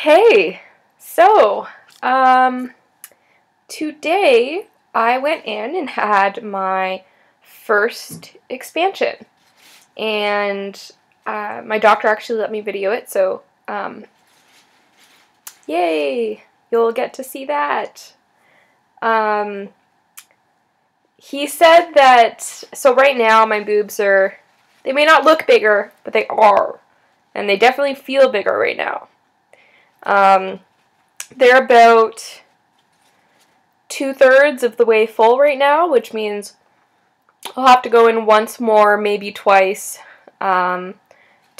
Okay, so, today I went in and had my first expansion, and my doctor actually let me video it, so, yay, you'll get to see that. He said that, so right now my boobs they may not look bigger, but they are, and they definitely feel bigger right now. They're about 2/3 of the way full right now, which means I'll have to go in once more, maybe twice, to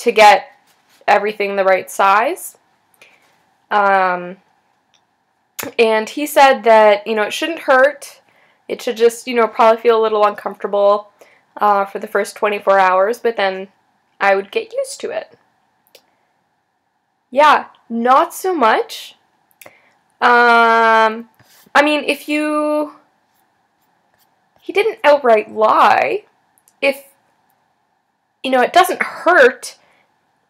get everything the right size. And he said that, it shouldn't hurt. It should just, probably feel a little uncomfortable for the first 24 hours, but then I would get used to it. Yeah, not so much. I mean, he didn't outright lie. It doesn't hurt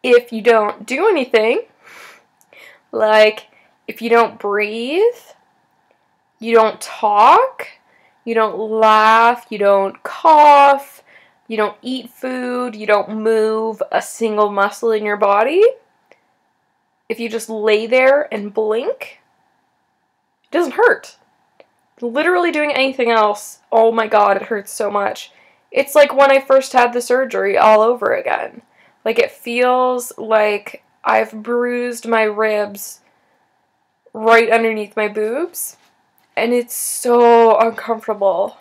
if you don't do anything. Like, if you don't breathe, you don't talk, you don't laugh, you don't cough, you don't eat food, you don't move a single muscle in your body. If you just lay there and blink, it doesn't hurt. Literally doing anything else, oh my god, it hurts so much. It's like when I first had the surgery all over again. Like, it feels like I've bruised my ribs right underneath my boobs, and it's so uncomfortable.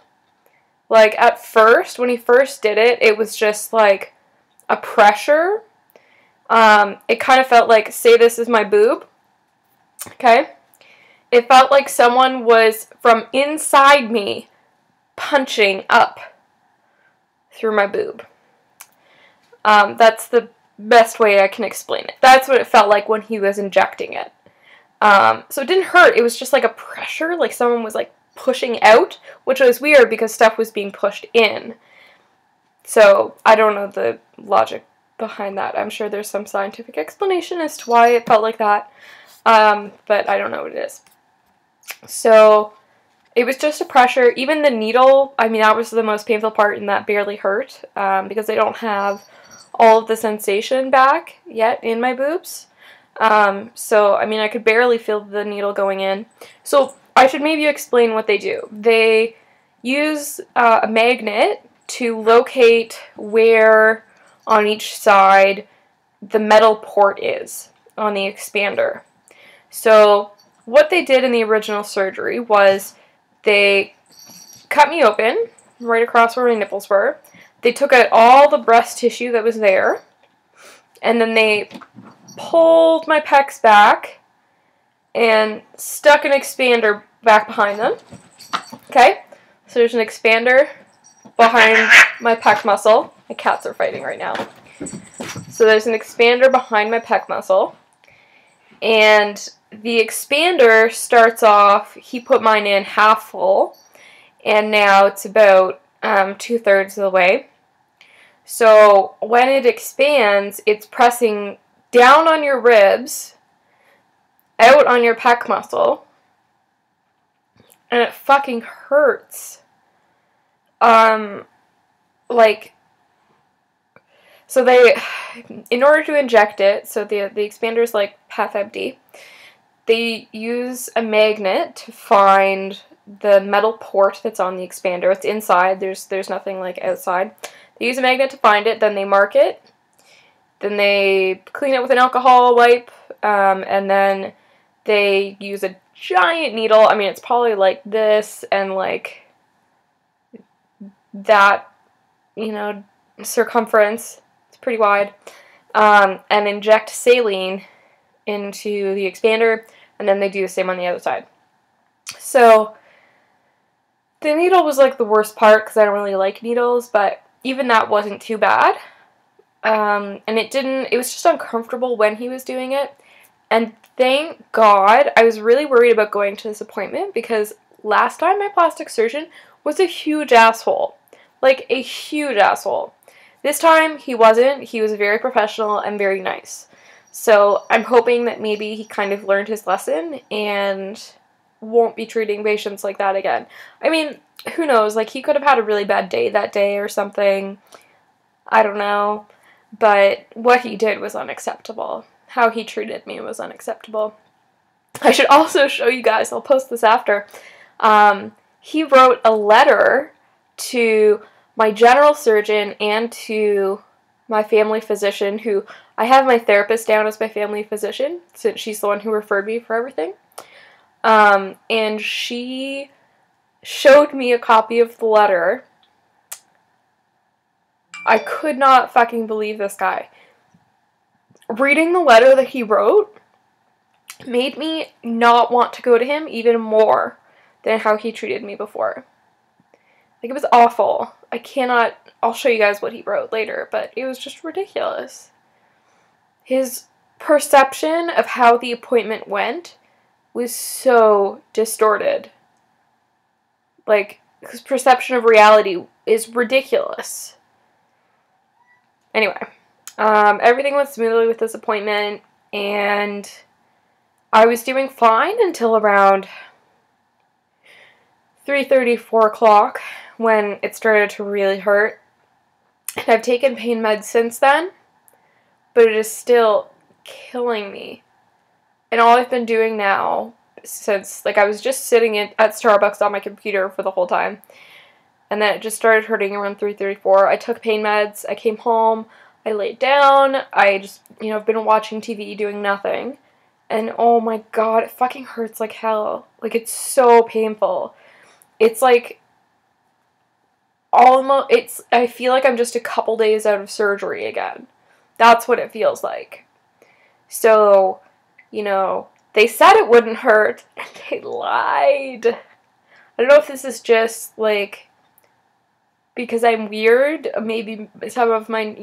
Like, at first, when he first did it, it was just like a pressure. It kind of felt like, say this is my boob, okay? It felt like someone was, from inside me, punching up through my boob. That's the best way I can explain it. That's what it felt like when he was injecting it. So it didn't hurt, it was just like a pressure, like someone was like pushing out, which was weird because stuff was being pushed in. So I don't know the logic behind that. I'm sure there's some scientific explanation as to why it felt like that, but I don't know what it is. So it was just a pressure. Even the needle, I mean, that was the most painful part, and that barely hurt, because I don't have all of the sensation back yet in my boobs. So, I mean, I could barely feel the needle going in. So I should maybe explain what they do. They use a magnet to locate where on each side the metal port is on the expander. So what they did in the original surgery was they cut me open right across where my nipples were. They took out all the breast tissue that was there, and then they pulled my pecs back and stuck an expander back behind them. Okay, so there's an expander behind my pec muscle. My cats are fighting right now. So there's an expander behind my pec muscle, and the expander starts off, he put mine in half full, and now it's about 2/3 of the way. So when it expands, it's pressing down on your ribs, out on your pec muscle, and it fucking hurts. So they, in order to inject it, so the expander is like half empty, they use a magnet to find the metal port that's on the expander. It's inside, there's nothing like outside. They use a magnet to find it, then they mark it, then they clean it with an alcohol wipe, and then they use a giant needle. I mean, it's probably like this and like that, circumference. It's pretty wide. And inject saline into the expander, and then they do the same on the other side. So the needle was like the worst part because I don't really like needles, but even that wasn't too bad. And it was just uncomfortable when he was doing it. And thank God, I was really worried about going to this appointment because last time my plastic surgeon was a huge asshole. Like, a huge asshole. This time, he wasn't. He was very professional and very nice. So I'm hoping that maybe he kind of learned his lesson and won't be treating patients like that again. I mean, who knows? Like, he could have had a really bad day that day or something. I don't know. But what he did was unacceptable. How he treated me was unacceptable. I should also show you guys, I'll post this after. He wrote a letter to my general surgeon and to my family physician, who I have my therapist down as my family physician, since she's the one who referred me for everything. And she showed me a copy of the letter. I could not fucking believe this guy. Reading the letter that he wrote made me not want to go to him even more than how he treated me before. Like, it was awful. I'll show you guys what he wrote later, but it was just ridiculous. His perception of how the appointment went was so distorted. Like, his perception of reality is ridiculous. Anyway, everything went smoothly with this appointment, and I was doing fine until around 3:30, 4 o'clock, when it started to really hurt. And I've taken pain meds since then, but it is still killing me. And all I've been doing now, since, like, I was just sitting at Starbucks on my computer for the whole time, and then it just started hurting around 3:34. I took pain meds, I came home, I laid down, I just, I've been watching TV, doing nothing. And oh my god, it fucking hurts like hell. Like, it's so painful. It's like, I feel like I'm just a couple days out of surgery again. That's what it feels like. So, they said it wouldn't hurt, and they lied. I don't know if this is just, like, because I'm weird. Maybe some of my,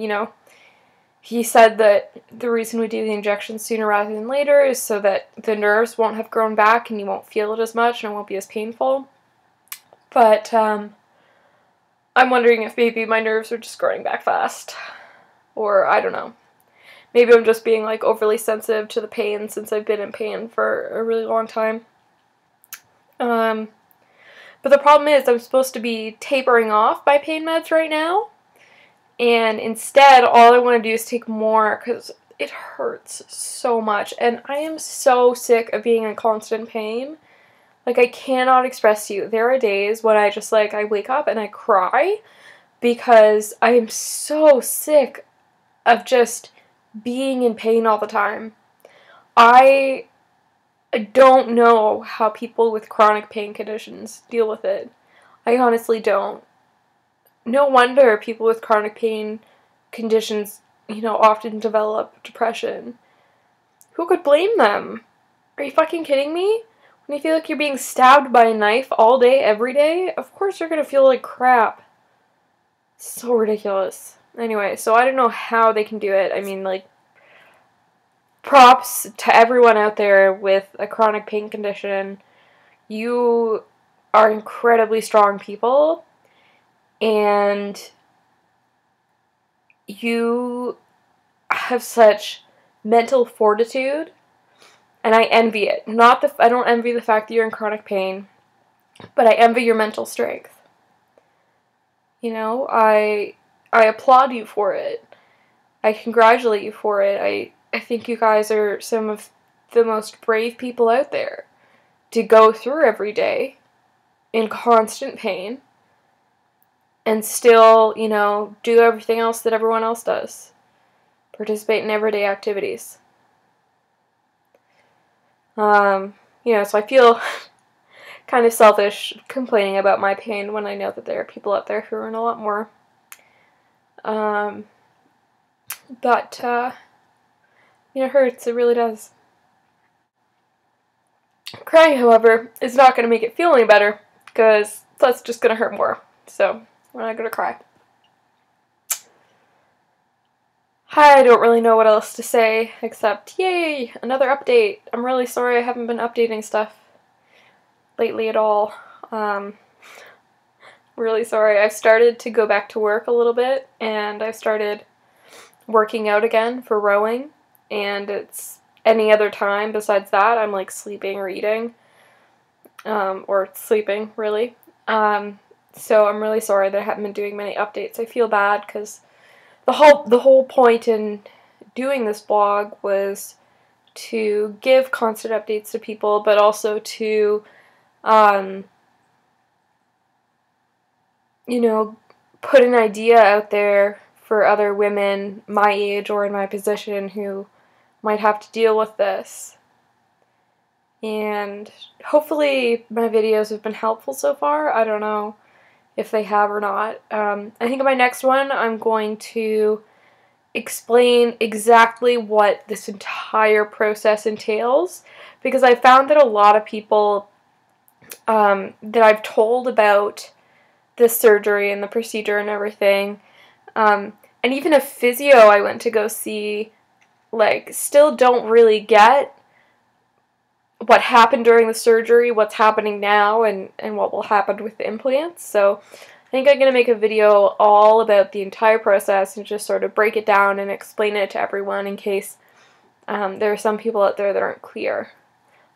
he said that the reason we do the injection sooner rather than later is so that the nerves won't have grown back and you won't feel it as much and it won't be as painful. But, I'm wondering if maybe my nerves are just growing back fast. Or, I don't know. Maybe I'm just being, like, overly sensitive to the pain since I've been in pain for a really long time. But the problem is I'm supposed to be tapering off my pain meds right now. And instead, all I want to do is take more because it hurts so much. And I am so sick of being in constant pain. Like, I cannot express to you. There are days when I just, like, I wake up and I cry because I am so sick of just being in pain all the time. I don't know how people with chronic pain conditions deal with it. I honestly don't. No wonder people with chronic pain conditions, often develop depression. Who could blame them? Are you fucking kidding me? When you feel like you're being stabbed by a knife all day, every day, of course you're gonna feel like crap. So ridiculous. Anyway, so I don't know how they can do it. I mean, like, props to everyone out there with a chronic pain condition. You are incredibly strong people, and you have such mental fortitude, and I envy it. I don't envy the fact that you're in chronic pain, but I envy your mental strength. I applaud you for it. I congratulate you for it. I think you guys are some of the most brave people out there to go through every day in constant pain and still, do everything else that everyone else does. Participate in everyday activities. So I feel kind of selfish complaining about my pain when I know that there are people out there who are in a lot more. But it hurts. It really does. Crying, however, is not going to make it feel any better, because that's just going to hurt more. So, we're not going to cry. I don't really know what else to say, except, yay, another update. I'm really sorry I haven't been updating stuff lately at all. Really sorry. I've started to go back to work a little bit, and I've started working out again for rowing. and it's any other time besides that, I'm like sleeping or eating, or sleeping, really. So I'm really sorry that I haven't been doing many updates. I feel bad because the whole point in doing this blog was to give constant updates to people, but also to, you know, put an idea out there for other women my age or in my position who might have to deal with this. And hopefully my videos have been helpful so far. I don't know if they have or not. I think in my next one I'm going to explain exactly what this entire process entails, because I found that a lot of people that I've told about this surgery and the procedure and everything, and even a physio I went to go see, like, still don't really get what happened during the surgery, what's happening now, and what will happen with the implants. So I think I'm going to make a video all about the entire process and just sort of break it down and explain it to everyone in case there are some people out there that aren't clear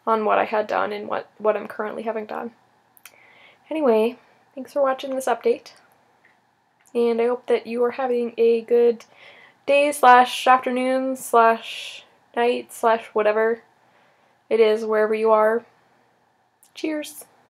on what I had done and what I'm currently having done. Anyway, thanks for watching this update, and I hope that you are having a good day / afternoon / night / whatever it is wherever you are. Cheers!